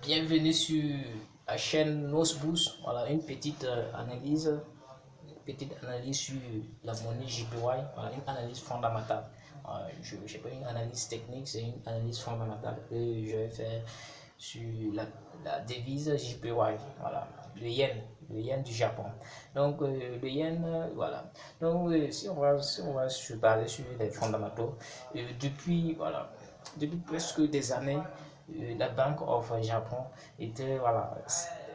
Bienvenue sur la chaîne Noseboost. Voilà une petite analyse sur la monnaie JPY. Voilà une analyse fondamentale. Je n'ai pas une analyse technique, c'est une analyse fondamentale que je vais faire sur la devise JPY. Voilà le yen du Japon. Donc le yen, voilà. Donc si on va se baser sur les fondamentaux, depuis presque des années, la Bank of Japan était, voilà,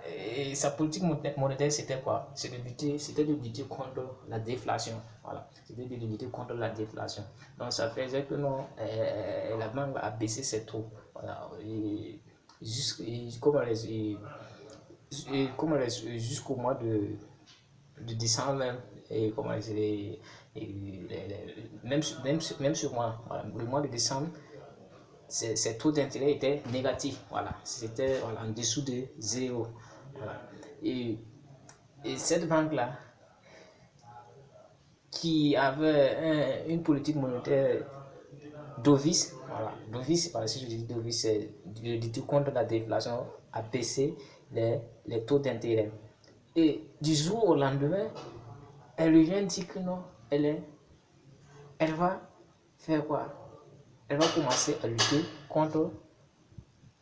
et sa politique monétaire c'était quoi? C'était de lutter contre la déflation. Voilà, c'était de lutter contre la déflation. Donc ça faisait que non, la banque a baissé ses taux. Voilà, jusqu'au mois de décembre même, et comment même ce mois, voilà, le mois de décembre, ces taux d'intérêt étaient négatifs. Voilà, c'était, voilà, en dessous de zéro. Voilà. Et cette banque-là, qui avait une politique monétaire d'office, voilà, d'office, voilà, si je dis d'office, c'est de lutter contre la déflation, a baissé les taux d'intérêt. Et du jour au lendemain, elle vient dire que non, elle va faire quoi? Elle va commencer à lutter contre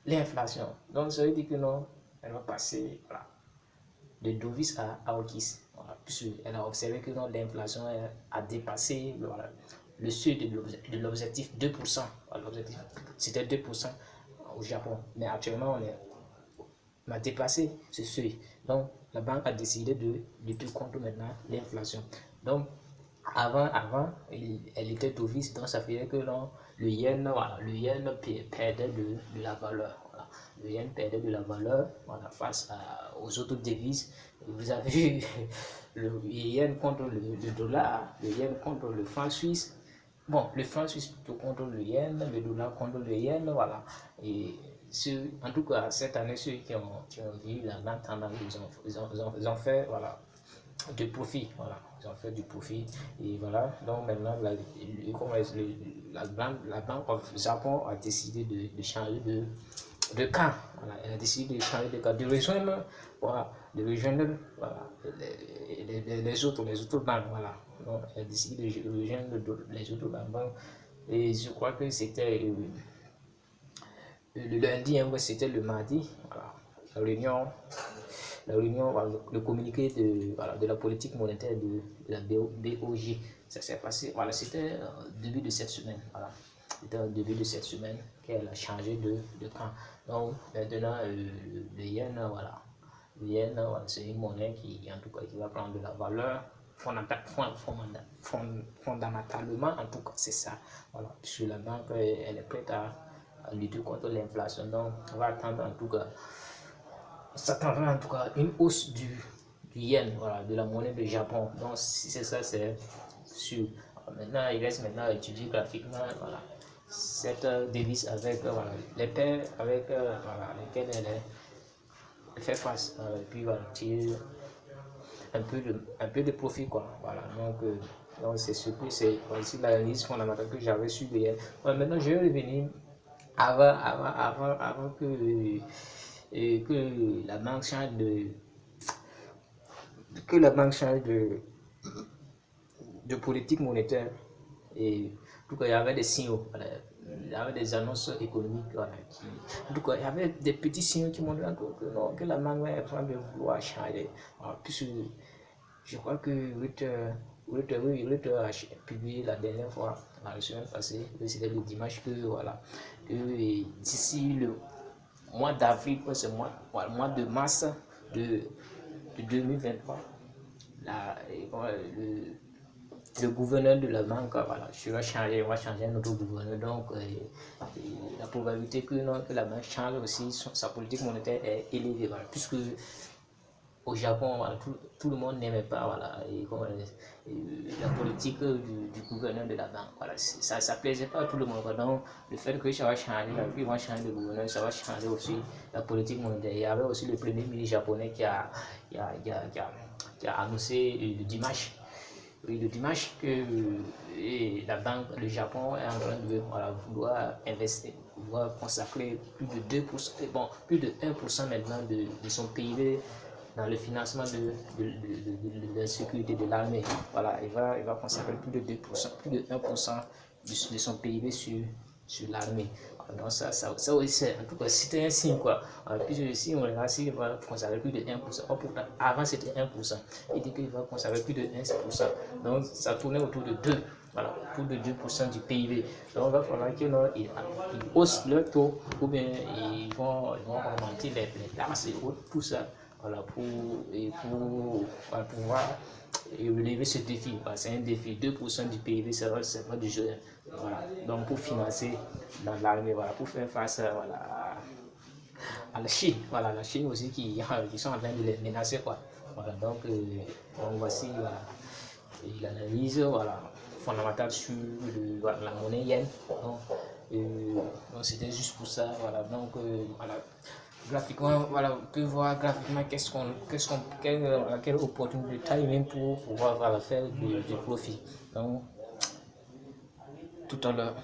l'inflation. Donc ça veut dire que non, elle va passer, voilà, de Dovis à Okis. Voilà, puisqu'elle a observé que l'inflation a dépassé, voilà, le seuil de l'objectif 2%. Voilà, l'objectif c'était 2% au Japon. Mais actuellement, on a dépassé ce seuil. Donc la banque a décidé de lutter contre maintenant l'inflation. Donc avant, elle était Dovis, donc ça faisait que le yen, voilà, le yen perdait de la valeur. Voilà. Le yen perdait de la valeur, voilà, face aux autres devises. Vous avez vu le yen contre le dollar, le yen contre le franc suisse. Bon, le franc suisse plutôt contre le yen, le dollar contre le yen, voilà. Et en tout cas, cette année, ceux qui ont vu la grande tendance, ils ont fait, voilà, de profit, voilà, ils ont fait du profit. Et voilà, donc maintenant la banque of Japon a décidé de changer de camp. Voilà, elle a décidé de changer de camp, de rejoindre, voilà, voilà, les autres banques. Voilà, donc elle a décidé de rejoindre les autres banques. Et je crois que c'était le lundi, hein, c'était le mardi, voilà, la réunion, voilà, le communiqué voilà, de la politique monétaire de la BOJ. Ça s'est passé, voilà, c'était au début de cette semaine. Voilà. C'était au début de cette semaine qu'elle a changé de camp. Donc maintenant, le yen, voilà. Le yen, voilà, c'est une monnaie qui, en tout cas, qui va prendre de la valeur fondamentalement, en tout cas, c'est ça. Voilà. Puisque la banque, elle est prête à lutter contre l'inflation. Donc, on va attendre en tout cas s'attendra en tout cas une hausse du yen, voilà, de la monnaie de Japon. Donc si c'est ça, c'est sûr. Maintenant, il reste maintenant à étudier graphiquement, voilà, cette devise avec, voilà, les paires avec, voilà, lesquelles elle fait face. Et puis voilà, tirer un peu de profit, quoi. Voilà, donc c'est ce que c'est aussi l'analyse fondamentale que j'avais sur le yen. Ouais, maintenant, je vais revenir avant que la banque change de politique monétaire. Et en tout cas, il y avait des signaux, voilà, il y avait des annonces économiques, voilà, en tout cas, il y avait des petits signaux qui montraient que la banque est en train de vouloir changer. Voilà, puisque je crois que Rutte a publié la dernière fois, la semaine passée, c'était le dimanche, que voilà, d'ici le mois d'avril, c'est le mois de mars de 2023, le gouverneur de la banque, voilà, on va changer un autre gouverneur. Donc, la probabilité que la banque change aussi sa politique monétaire est élevée, voilà, puisque au Japon, voilà, tout le monde n'aimait pas, voilà, la politique du gouverneur de la banque. Voilà, ça ne plaisait pas à tout le monde. Donc, le fait que ça va changer, ils vont changer de gouverneur, ça va changer aussi la politique monétaire. Il y avait aussi le premier ministre japonais qui a annoncé le dimanche, le dimanche que la banque, le Japon est en train de vouloir investir, vouloir consacrer plus de 2%, bon, plus de 1% maintenant de son PIB dans le financement de la sécurité de l'armée. Voilà, il va consacrer plus de 2%, plus de 1% de son PIB sur l'armée. Donc ça aussi, en tout cas, c'était un signe quoi. Puis si on regarde, s'il va consacrer plus de 1%, pourtant, avant c'était 1%, il dit qu'il va consacrer plus de 1%. Donc ça tournait autour de 2%. Voilà, autour de 2% du PIB. Donc il va falloir qu'ils haussent leur taux ou bien ils vont augmenter les taxes et autres, tout ça. Voilà, pour pouvoir relever ce défi. C'est un défi. 2% du PIB, c'est pas du jeu. Voilà. Donc pour financer dans l'armée, voilà, pour faire face voilà, à la Chine. Voilà, la Chine aussi qui sont en train de les menacer. Quoi. Voilà, donc voici l'analyse voilà, fondamentale sur la monnaie yen. Donc c'était juste pour ça. Voilà, donc voilà. Graphiquement, voilà, on peut voir graphiquement quelle opportunité de timing pour pouvoir voilà, faire du profit. Donc, tout à l'heure.